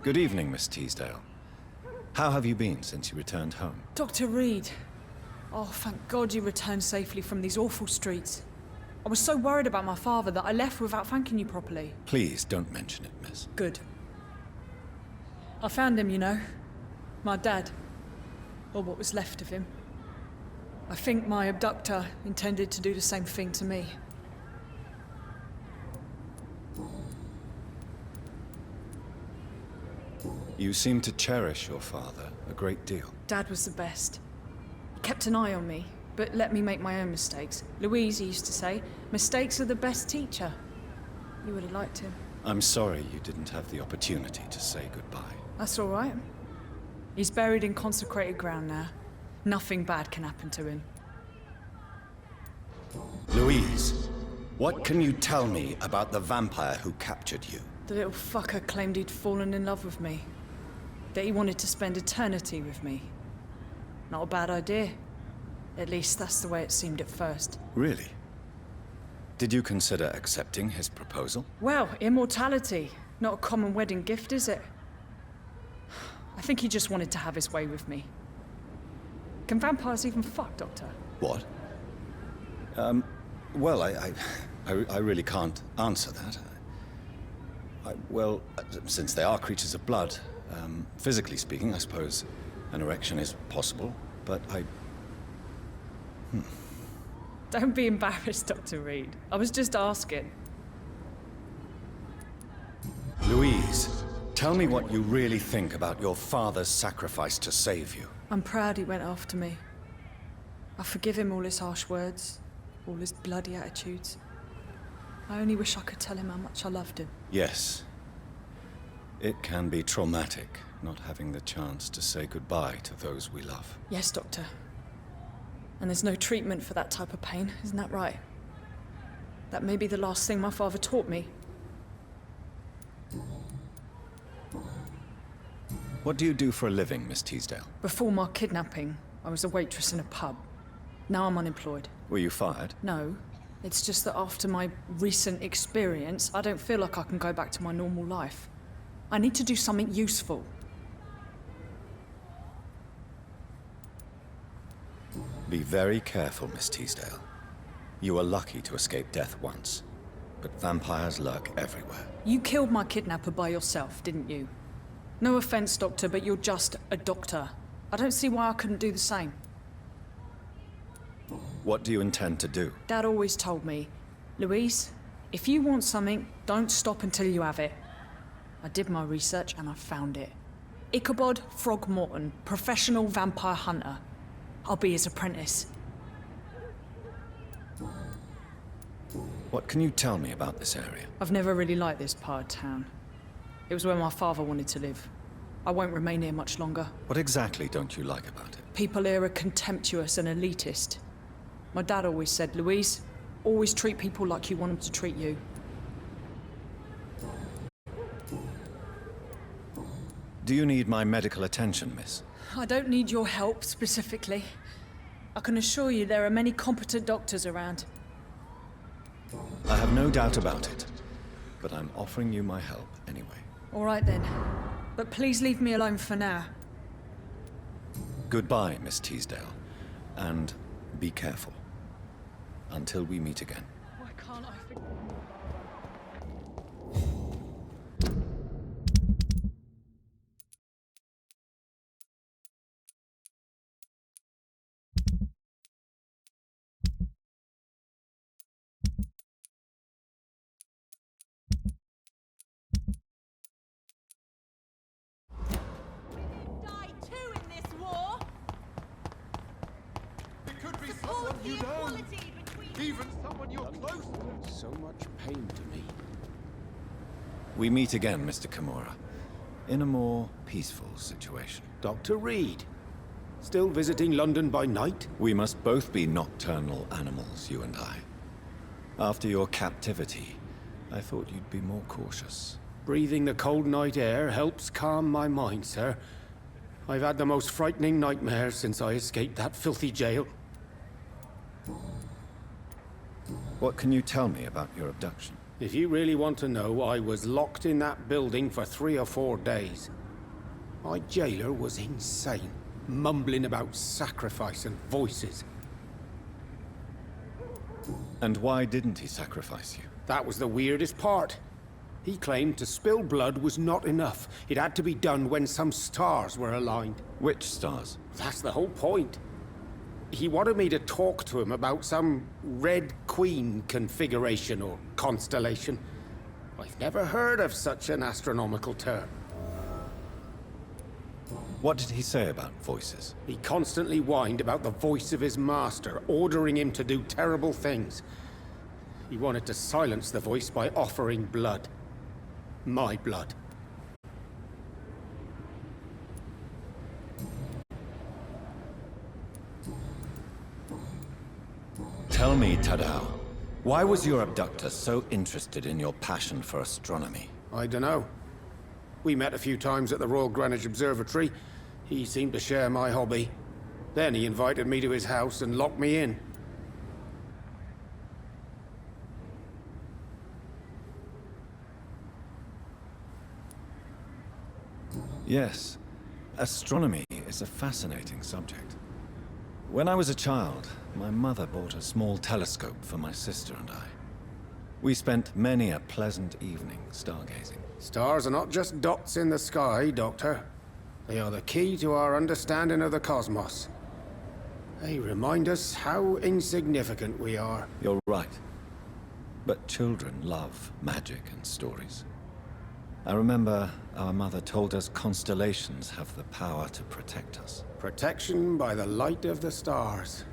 Good evening, Miss Teasdale. How have you been since you returned home? Dr. Reed. Oh, thank God you returned safely from these awful streets. I was so worried about my father that I left without thanking you properly. Please don't mention it, miss. Good. I found him, you know. My dad. Or what was left of him. I think my abductor intended to do the same thing to me. You seem to cherish your father a great deal. Dad was the best. He kept an eye on me, but let me make my own mistakes. Louise used to say, mistakes are the best teacher. You would have liked him. I'm sorry you didn't have the opportunity to say goodbye. That's all right. He's buried in consecrated ground now. Nothing bad can happen to him. Louise, what can you tell me about the vampire who captured you? The little fucker claimed he'd fallen in love with me. That he wanted to spend eternity with me. Not a bad idea. At least that's the way it seemed at first. Really? Did you consider accepting his proposal? Well, immortality. Not a common wedding gift, is it? I think he just wanted to have his way with me. Can vampires even fuck, Doctor? What? Well, I really can't answer that. Well, since they are creatures of blood, physically speaking, I suppose an erection is possible, but Don't be embarrassed, Dr. Reed. I was just asking. Louise, tell me what you really think about your father's sacrifice to save you. I'm proud he went after me. I forgive him all his harsh words, all his bloody attitudes. I only wish I could tell him how much I loved him. Yes. It can be traumatic, not having the chance to say goodbye to those we love. Yes, Doctor. And there's no treatment for that type of pain, isn't that right? That may be the last thing my father taught me. What do you do for a living, Miss Teasdale? Before my kidnapping, I was a waitress in a pub. Now I'm unemployed. Were you fired? No. It's just that after my recent experience, I don't feel like I can go back to my normal life. I need to do something useful. Be very careful, Miss Teasdale. You were lucky to escape death once, but vampires lurk everywhere. You killed my kidnapper by yourself, didn't you? No offense, Doctor, but you're just a doctor. I don't see why I couldn't do the same. What do you intend to do? Dad always told me, Louise, if you want something, don't stop until you have it. I did my research and I found it. Ichabod Throgmorton, professional vampire hunter. I'll be his apprentice. What can you tell me about this area? I've never really liked this part of town. It was where my father wanted to live. I won't remain here much longer. What exactly don't you like about it? People here are contemptuous and elitist. My dad always said, Louise, always treat people like you want them to treat you. Do you need my medical attention, miss? I don't need your help specifically. I can assure you there are many competent doctors around. I have no doubt about it, but I'm offering you my help anyway. All right then, but please leave me alone for now. Goodbye, Miss Teasdale, and be careful. Until we meet again. Why can't I forget? Die too in this war. It could be someone you know, Equality between even someone you're close to. So much pain to me. We meet again, Mr. Kimura, in a more peaceful situation. Dr. Reed, still visiting London by night? We must both be nocturnal animals, you and I. After your captivity, I thought you'd be more cautious. Breathing the cold night air helps calm my mind, sir. I've had the most frightening nightmares since I escaped that filthy jail. What can you tell me about your abduction? If you really want to know, I was locked in that building for 3 or 4 days. My jailer was insane, mumbling about sacrifice and voices. And why didn't he sacrifice you? That was the weirdest part. He claimed to spill blood was not enough. It had to be done when some stars were aligned. Which stars? That's the whole point. He wanted me to talk to him about some Red Queen configuration or constellation. I've never heard of such an astronomical term. What did he say about voices? He constantly whined about the voice of his master, ordering him to do terrible things. He wanted to silence the voice by offering blood. My blood. Tell me, Tadao, why was your abductor so interested in your passion for astronomy? I dunno. We met a few times at the Royal Greenwich Observatory. He seemed to share my hobby. Then he invited me to his house and locked me in. Yes, astronomy is a fascinating subject. When I was a child, my mother bought a small telescope for my sister and I. We spent many a pleasant evening stargazing. Stars are not just dots in the sky, Doctor. They are the key to our understanding of the cosmos. They remind us how insignificant we are. You're right. But children love magic and stories. I remember our mother told us constellations have the power to protect us. Protection by the light of the stars.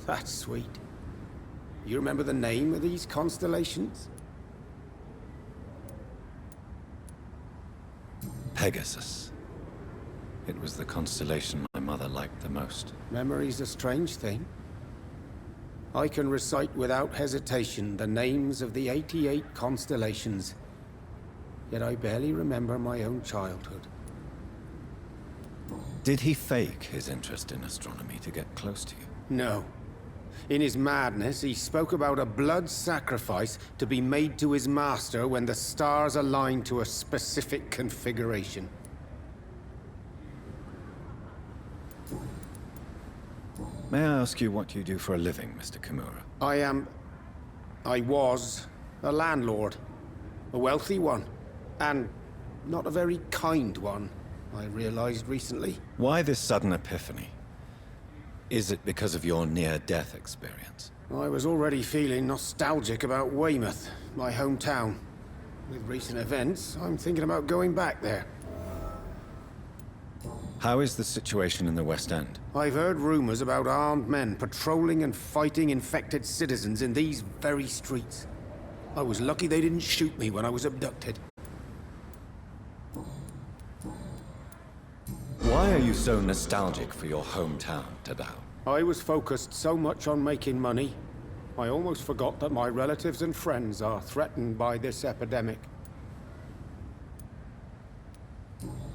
That's sweet. You remember the name of these constellations? Pegasus. It was the constellation my mother liked the most. Memory's a strange thing. I can recite without hesitation the names of the 88 constellations. Yet I barely remember my own childhood. Did he fake his interest in astronomy to get close to you? No. In his madness, he spoke about a blood sacrifice to be made to his master when the stars aligned to a specific configuration. May I ask you what you do for a living, Mr. Kimura? I was a landlord. A wealthy one. And not a very kind one, I realized recently. Why this sudden epiphany? Is it because of your near-death experience? I was already feeling nostalgic about Weymouth, my hometown. With recent events, I'm thinking about going back there. How is the situation in the West End? I've heard rumors about armed men patrolling and fighting infected citizens in these very streets. I was lucky they didn't shoot me when I was abducted. Why are you so nostalgic for your hometown, Tadao? I was focused so much on making money, I almost forgot that my relatives and friends are threatened by this epidemic.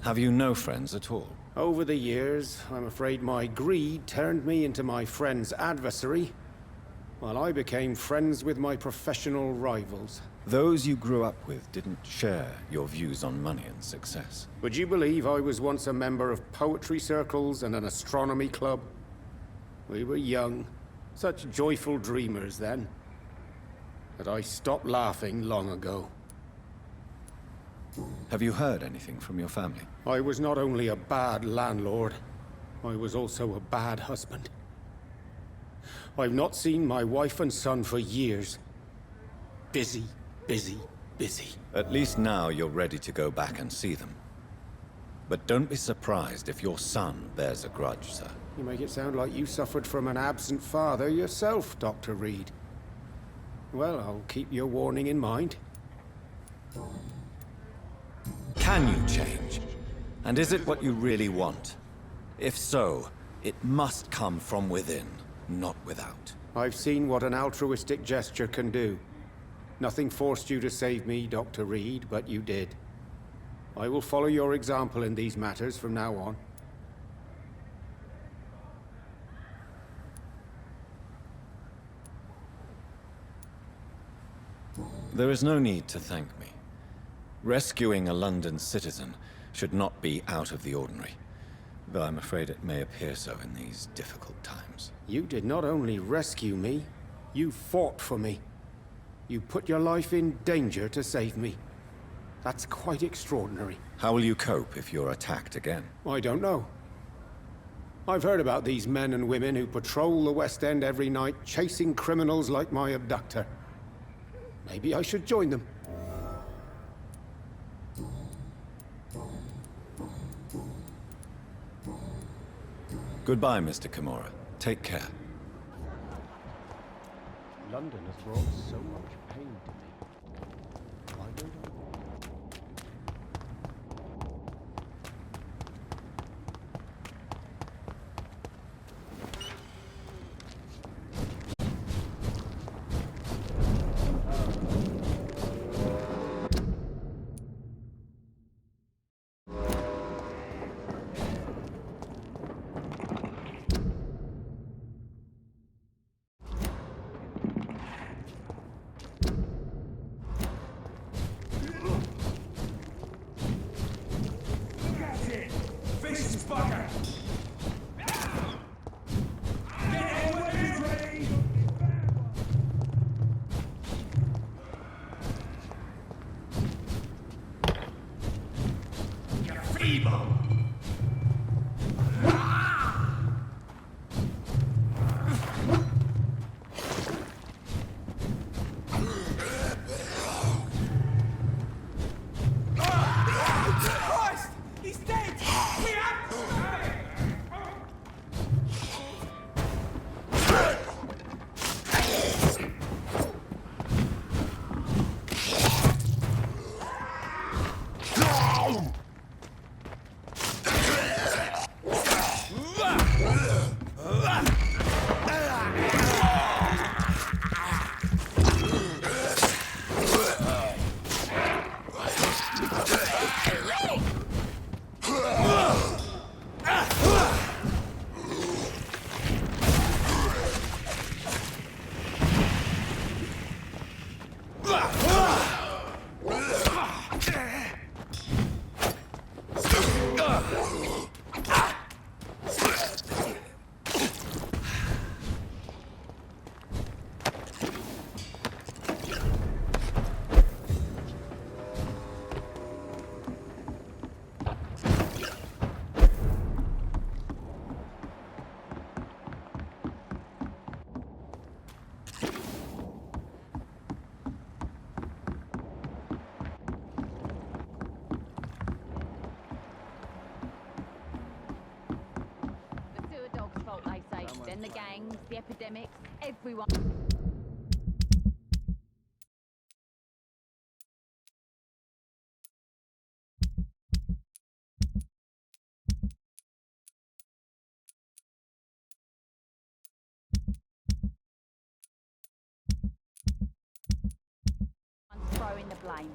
Have you no friends at all? Over the years, I'm afraid my greed turned me into my friend's adversary, while I became friends with my professional rivals. Those you grew up with didn't share your views on money and success. Would you believe I was once a member of poetry circles and an astronomy club? We were young, such joyful dreamers then. But I stopped laughing long ago. Have you heard anything from your family? I was not only a bad landlord, I was also a bad husband. I've not seen my wife and son for years. Busy, busy, busy. At least now you're ready to go back and see them. But don't be surprised if your son bears a grudge, sir. You make it sound like you suffered from an absent father yourself, Dr. Reed. Well, I'll keep your warning in mind. Can you change? And is it what you really want? If so, it must come from within, not without. I've seen what an altruistic gesture can do. Nothing forced you to save me, Dr. Reed, but you did. I will follow your example in these matters from now on. There is no need to thank me. Rescuing a London citizen should not be out of the ordinary, though I'm afraid it may appear so in these difficult times. You did not only rescue me, you fought for me. You put your life in danger to save me. That's quite extraordinary. How will you cope if you're attacked again? I don't know. I've heard about these men and women who patrol the West End every night, chasing criminals like my abductor. Maybe I should join them. Goodbye, Mr. Kimura. Take care. London has brought so much pain to me. Why don't I? Then the gangs, the epidemics, everyone. Throwing the blame.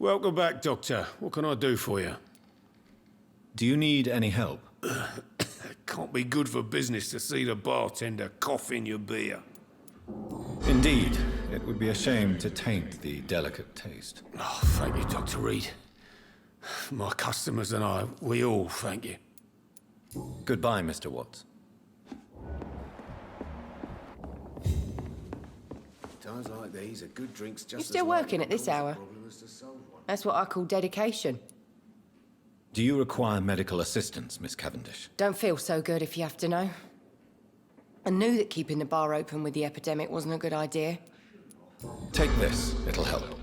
Welcome back, Doctor. What can I do for you? Do you need any help? Can't be good for business to see the bartender cough in your beer. Indeed. It would be a shame to taint the delicate taste. Oh, thank you, Dr. Reed. My customers and I, we all thank you. Goodbye, Mr. Watts. Times like these, a good drink's just You're still working at this hour? That's what I call dedication. Do you require medical assistance, Miss Cavendish? Don't feel so good if you have to know. I knew that keeping the bar open with the epidemic wasn't a good idea. Take this. It'll help.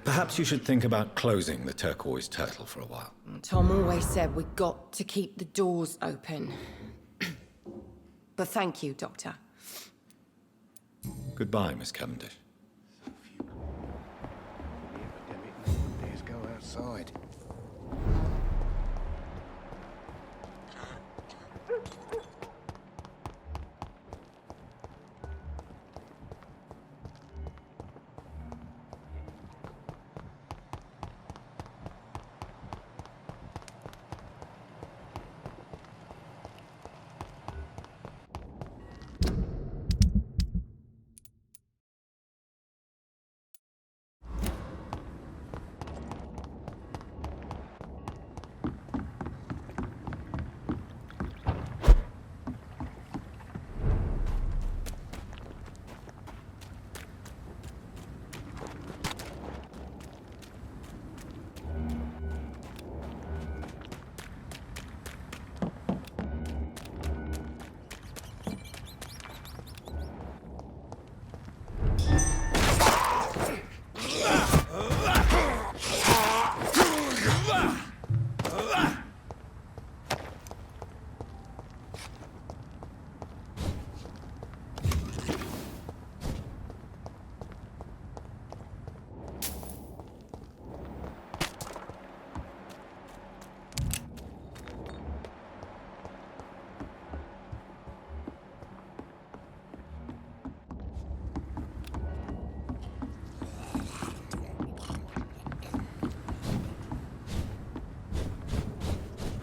Perhaps you should think about closing the turquoise turtle for a while. Tom always said we got to keep the doors open. But thank you, Doctor. Goodbye, Miss Cavendish. Let's go outside.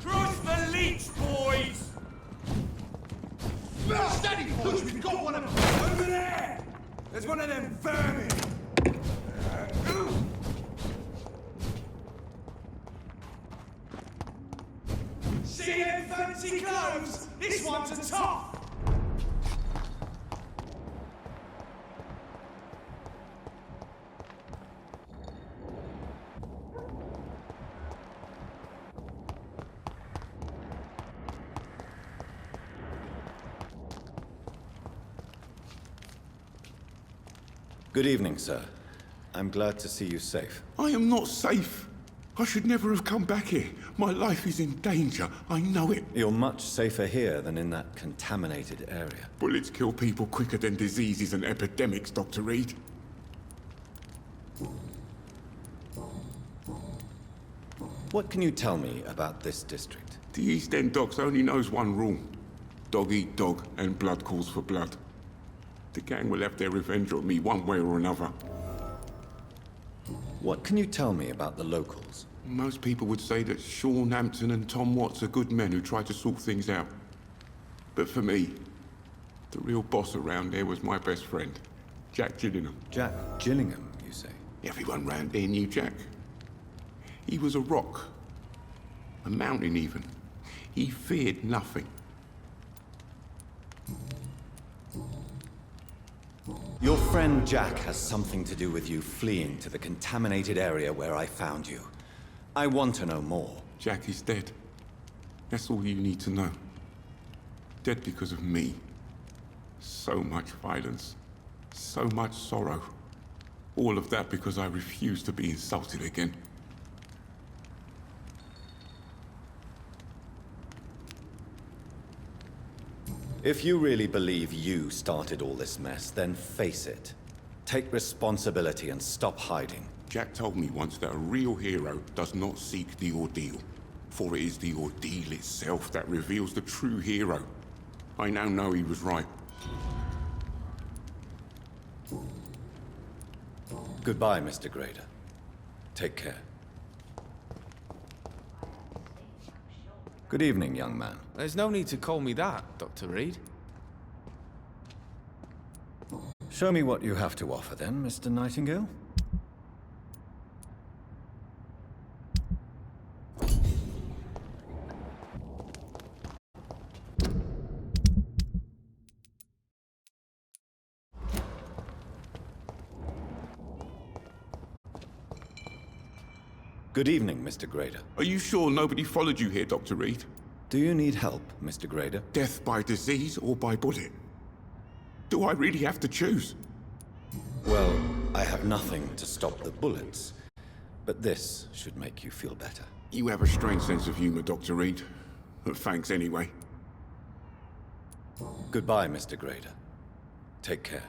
Cross the leech, boys! Steady, boys! We've got one of them! Over there! There's one of them vermin! See them fancy clothes? This one's a top! Good evening, sir. I'm glad to see you safe. I am not safe. I should never have come back here. My life is in danger. I know it. You're much safer here than in that contaminated area. Bullets kill people quicker than diseases and epidemics, Dr. Reed. What can you tell me about this district? The East End Docks only knows one rule. Dog eat dog, and blood calls for blood. The gang will have their revenge on me one way or another. What can you tell me about the locals? Most people would say that Sean Hampton and Tom Watts are good men who try to sort things out. But for me, the real boss around there was my best friend, Jack Gillingham. Jack Gillingham, you say? Everyone round there knew Jack. He was a rock. A mountain, even. He feared nothing. Your friend Jack has something to do with you fleeing to the contaminated area where I found you. I want to know more. Jack is dead. That's all you need to know. Dead because of me. So much violence. So much sorrow. All of that because I refused to be insulted again. If you really believe you started all this mess, then face it. Take responsibility and stop hiding. Jack told me once that a real hero does not seek the ordeal, for it is the ordeal itself that reveals the true hero. I now know he was right. Goodbye, Mr. Grader. Take care. Good evening, young man. There's no need to call me that, Dr. Reed. Show me what you have to offer then, Mr. Nightingale. Good evening, Mr. Grader. Are you sure nobody followed you here, Dr. Reed? Do you need help, Mr. Grader? Death by disease or by bullet? Do I really have to choose? Well, I have nothing to stop the bullets. But this should make you feel better. You have a strange sense of humor, Dr. Reed. But thanks anyway. Goodbye, Mr. Grader. Take care.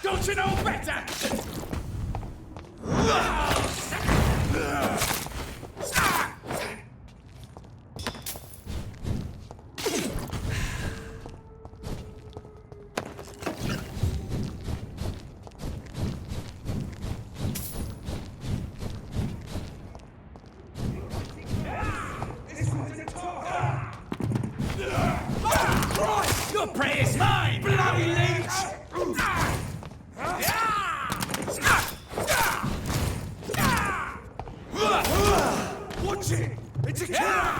Don't you know better? Your prey is mine, bloody leech! Watch it! It's a killer!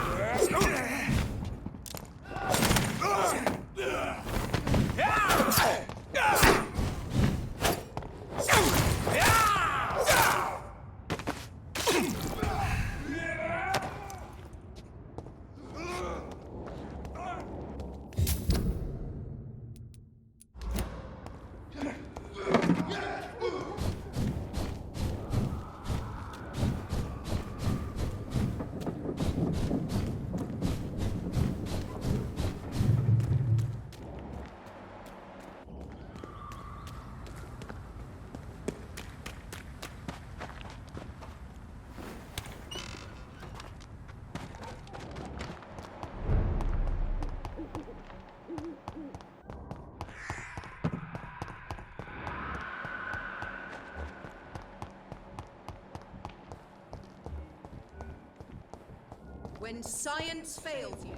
When science fails you.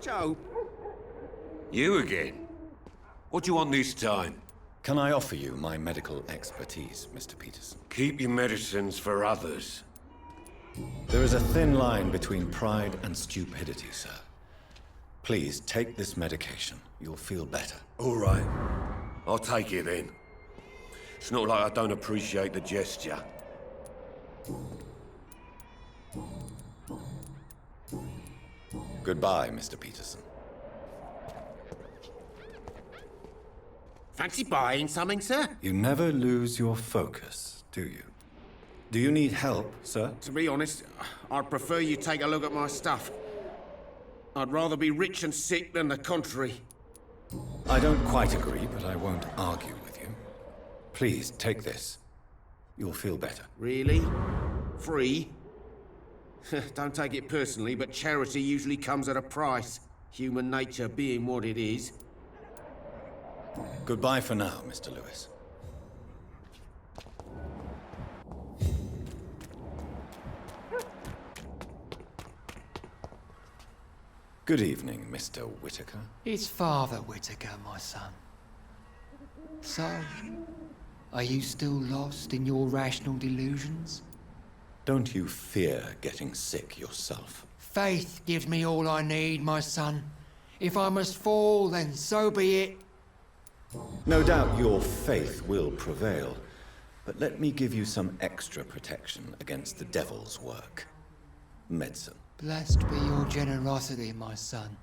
Joe? You again? What do you want this time? Can I offer you my medical expertise, Mr. Peterson? Keep your medicines for others. There is a thin line between pride and stupidity, sir. Please take this medication. You'll feel better. All right. I'll take it then. It's not like I don't appreciate the gesture. Goodbye, Mr. Peterson. Fancy buying something, sir? You never lose your focus, do you? Do you need help, sir? To be honest, I'd prefer you take a look at my stuff. I'd rather be rich and sick than the contrary. I don't quite agree, but I won't argue with you. Please, take this. You'll feel better. Really? Free? Don't take it personally, but charity usually comes at a price. Human nature being what it is. Goodbye for now, Mr. Lewis. Good evening, Mr. Whitaker. It's Father Whitaker, my son. So, are you still lost in your rational delusions? Don't you fear getting sick yourself? Faith gives me all I need, my son. If I must fall, then so be it. No doubt your faith will prevail, but let me give you some extra protection against the devil's work. Medicine. Blessed be your generosity, my son.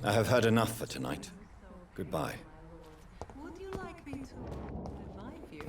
I have had enough for tonight. Goodbye. Would you like me to revive you?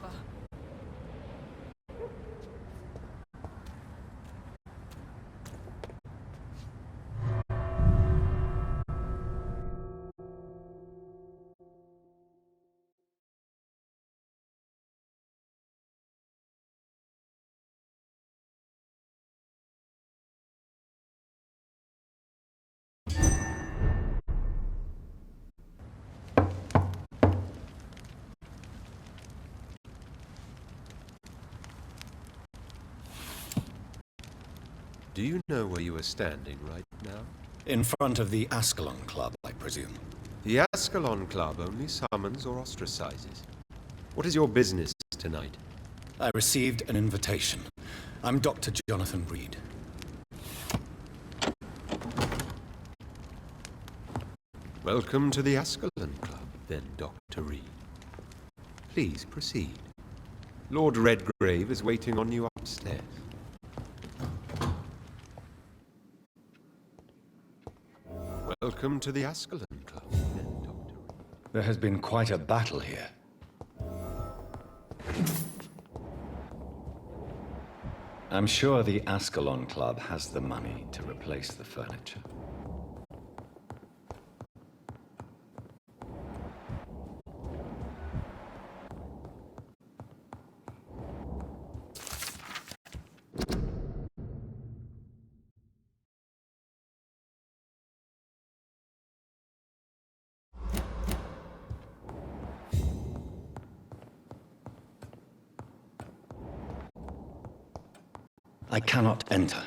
brother. Do you know where you are standing right now? In front of the Ascalon Club, I presume. The Ascalon Club only summons or ostracizes. What is your business tonight? I received an invitation. I'm Dr. Jonathan Reed. Welcome to the Ascalon Club, then, Dr. Reed. Please proceed. Lord Redgrave is waiting on you upstairs. Welcome to the Ascalon Club, then, Dr. Reed. There has been quite a battle here. I'm sure the Ascalon Club has the money to replace the furniture. I cannot enter.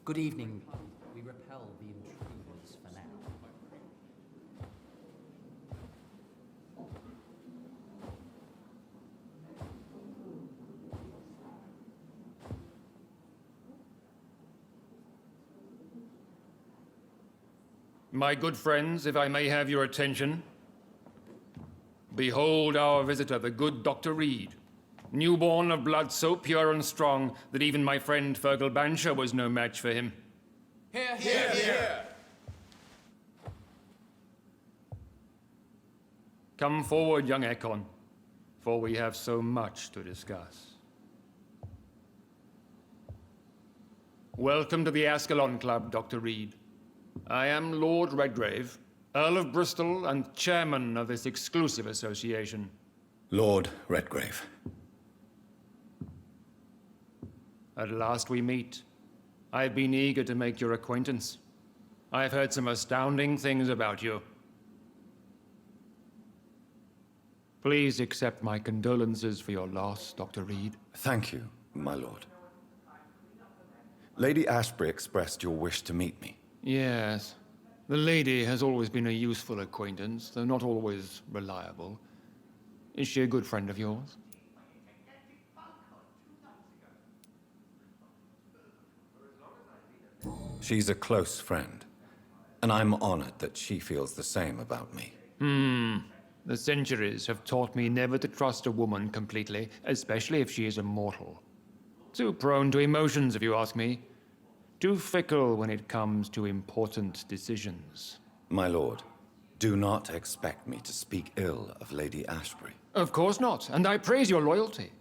Good evening. We repel the intruders for now. My good friends, if I may have your attention. Behold our visitor, the good Dr. Reed. Newborn of blood so pure and strong that even my friend Fergal Bansher was no match for him. Here, here, here! Come forward, young Ekon, for we have so much to discuss. Welcome to the Ascalon Club, Dr. Reed. I am Lord Redgrave, Earl of Bristol and chairman of this exclusive association. Lord Redgrave. At last we meet. I've been eager to make your acquaintance. I've heard some astounding things about you. Please accept my condolences for your loss, Dr. Reed. Thank you, my lord. Lady Ashbury expressed your wish to meet me. Yes. The lady has always been a useful acquaintance, though not always reliable. Is she a good friend of yours? She's a close friend, and I'm honored that she feels the same about me. The centuries have taught me never to trust a woman completely, especially if she is immortal. Too prone to emotions, if you ask me. Too fickle when it comes to important decisions. My lord, do not expect me to speak ill of Lady Ashbury. Of course not, and I praise your loyalty.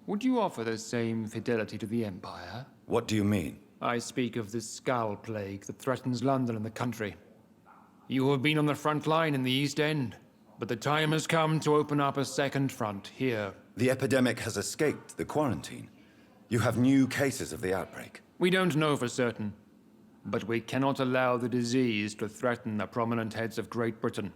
Would you offer the same fidelity to the Empire? What do you mean? I speak of the Skull Plague that threatens London and the country. You have been on the front line in the East End, but the time has come to open up a second front here. The epidemic has escaped the quarantine. You have new cases of the outbreak. We don't know for certain, but we cannot allow the disease to threaten the prominent heads of Great Britain.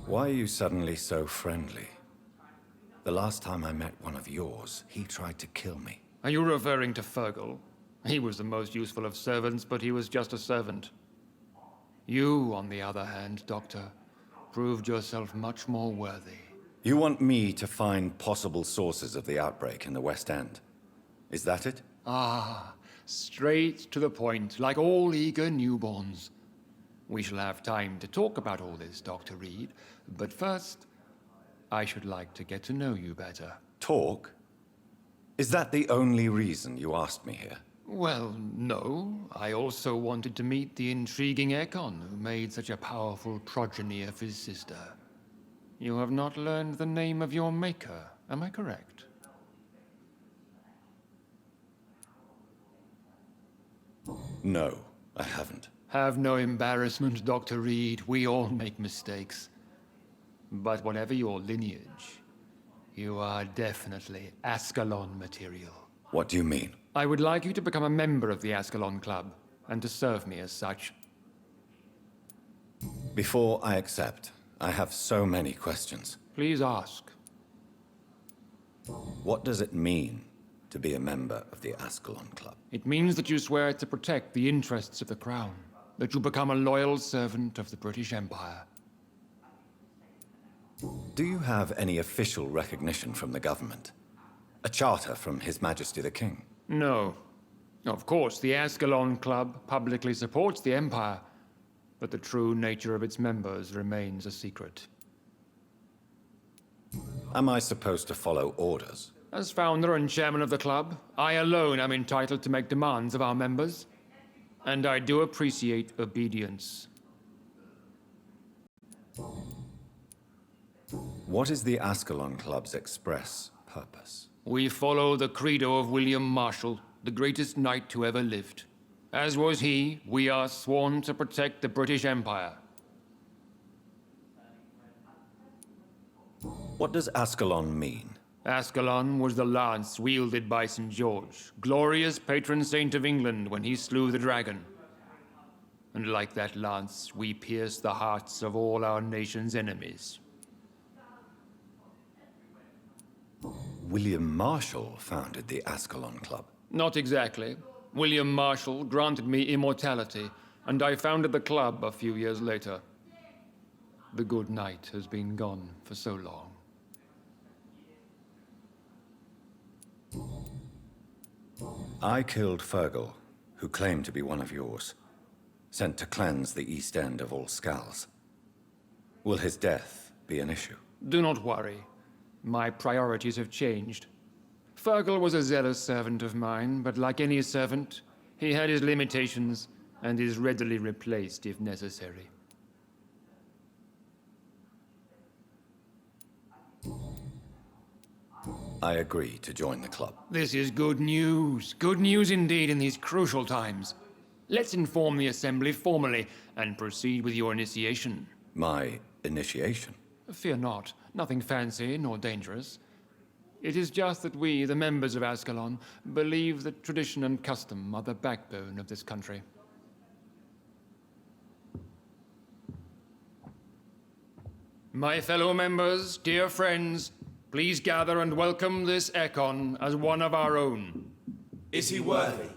Why are you suddenly so friendly? The last time I met one of yours, he tried to kill me. Are you referring to Fergal? He was the most useful of servants, but he was just a servant. You, on the other hand, Doctor, proved yourself much more worthy. You want me to find possible sources of the outbreak in the West End? Is that it? Ah, straight to the point, like all eager newborns. We shall have time to talk about all this, Dr. Reed, but first, I should like to get to know you better. Talk? Is that the only reason you asked me here? Well, no. I also wanted to meet the intriguing Ekon, who made such a powerful progeny of his sister. You have not learned the name of your maker, am I correct? No, I haven't. Have no embarrassment, Dr. Reed. We all make mistakes. But whatever your lineage, you are definitely Ascalon material. What do you mean? I would like you to become a member of the Ascalon Club, and to serve me as such. Before I accept, I have so many questions. Please ask. What does it mean to be a member of the Ascalon Club? It means that you swear to protect the interests of the Crown, that you become a loyal servant of the British Empire. Do you have any official recognition from the government? A charter from His Majesty the King? No. Of course, the Ascalon Club publicly supports the Empire, but the true nature of its members remains a secret. Am I supposed to follow orders? As founder and chairman of the club, I alone am entitled to make demands of our members, and I do appreciate obedience. What is the Ascalon Club's express purpose? We follow the credo of William Marshall, the greatest knight who ever lived. As was he, we are sworn to protect the British Empire. What does Ascalon mean? Ascalon was the lance wielded by St. George, glorious patron saint of England when he slew the dragon. And like that lance, we pierce the hearts of all our nation's enemies. William Marshall founded the Ascalon Club. Not exactly. William Marshall granted me immortality, and I founded the club a few years later. The good knight has been gone for so long. I killed Fergal, who claimed to be one of yours, sent to cleanse the East End of all Skulls. Will his death be an issue? Do not worry. My priorities have changed. Fergal was a zealous servant of mine, but like any servant, he had his limitations and is readily replaced if necessary. I agree to join the club. This is good news. Good news indeed in these crucial times. Let's inform the Assembly formally and proceed with your initiation. My initiation? Fear not. Nothing fancy nor dangerous. It is just that we, the members of Ascalon, believe that tradition and custom are the backbone of this country. My fellow members, dear friends, please gather and welcome this Ekon as one of our own. Is he worthy?